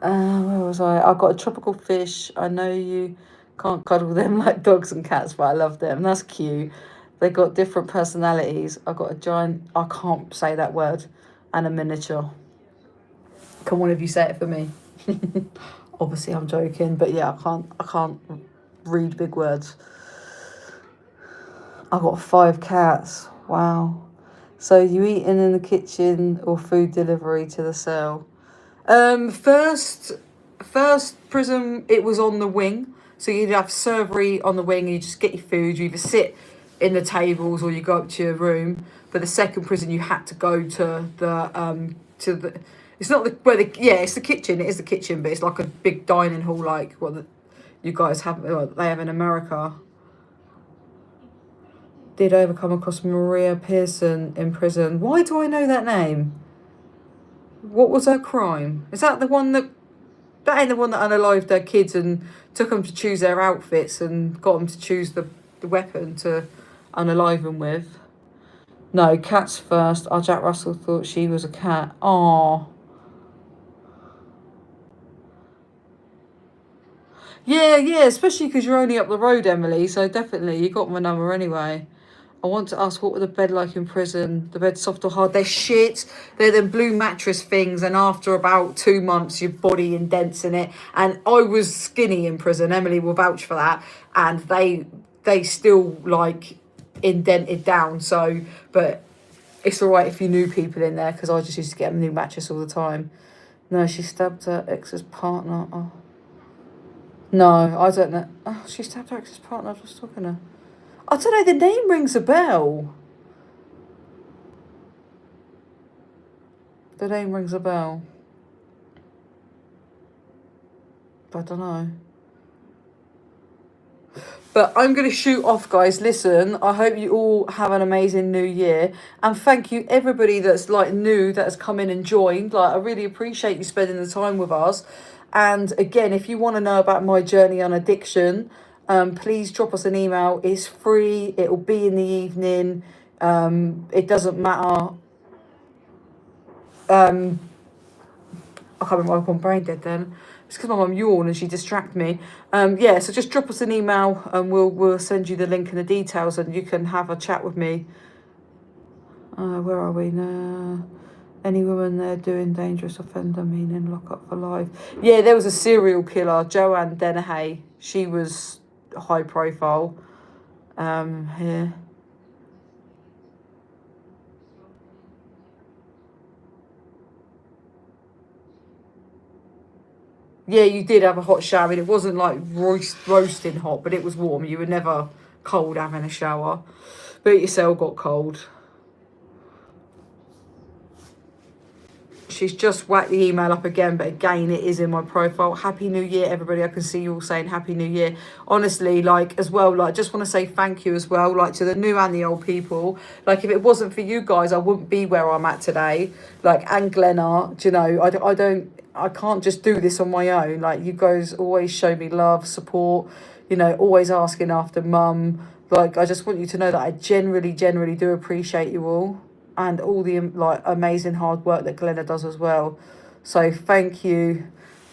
was I? I got a tropical fish. I know you can't cuddle them like dogs and cats, but I love them. That's cute. They got different personalities. I got a giant, I can't say that word, and a miniature. Can one of you say it for me? Obviously, I'm joking, but yeah, I can't read big words. I got 5 cats. Wow. So you eating in the kitchen or food delivery to the cell? First prison, it was on the wing. So you'd have servery on the wing, and you just get your food. You either sit in the tables or you go up to your room. But the second prison, you had to go to the. It's not it's the kitchen. It is the kitchen, but it's like a big dining hall, like what you guys have. They have in America. Did I ever come across Maria Pearson in prison? Why do I know that name? What was her crime? Is that the one that ain't the one that unalived their kids and took them to choose their outfits and got them to choose the weapon to unalive them with? No, cats first. Oh, Jack Russell thought she was a cat. Oh. Yeah, especially because you're only up the road, Emily. So definitely, you got my number anyway. I want to ask, what were the bed like in prison? The bed soft or hard? They're shit. They're them blue mattress things, and after about 2 months, your body indents in it. And I was skinny in prison. Emily will vouch for that. And they still like indented down. So, but it's all right if you knew people in there, because I just used to get a new mattress all the time. No, she stabbed her ex's partner. Oh. No, I don't know. Oh, she stabbed her ex's partner. I was talking to her. I don't know, the name rings a bell. The name rings a bell. But I don't know. But I'm going to shoot off, guys. Listen, I hope you all have an amazing new year. And thank you, everybody that's like new, that has come in and joined. Like, I really appreciate you spending the time with us. And again, if you want to know about my journey on addiction, please drop us an email. It's free. It'll be in the evening. It doesn't matter. I can't remember why I'm brain dead then. It's because my mum yawned and she distracted me. So just drop us an email and we'll send you the link and the details, and you can have a chat with me. Where are we now? Any woman there doing dangerous offender, meaning lock up for life? Yeah, there was a serial killer, Joanne Dennehy. She was high profile. Here. Yeah, you did have a hot shower. It wasn't like roasting hot, but it was warm. You were never cold having a shower. But your cell got cold. She's just whacked the email up again, but again, it is in my profile. Happy New Year, everybody. I can see you all saying Happy New Year. Honestly, like, as well, like, just want to say thank you as well, like, to the new and the old people. Like, if it wasn't for you guys, I wouldn't be where I'm at today. Like, and Glenna, do you know, I can't just do this on my own. Like, you guys always show me love, support, you know, always asking after mum. Like, I just want you to know that I generally do appreciate you all, and all the like amazing hard work that Glenna does as well. So thank you.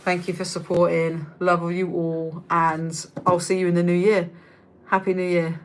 Thank you for supporting. Love you all, and I'll see you in the new year. Happy New Year.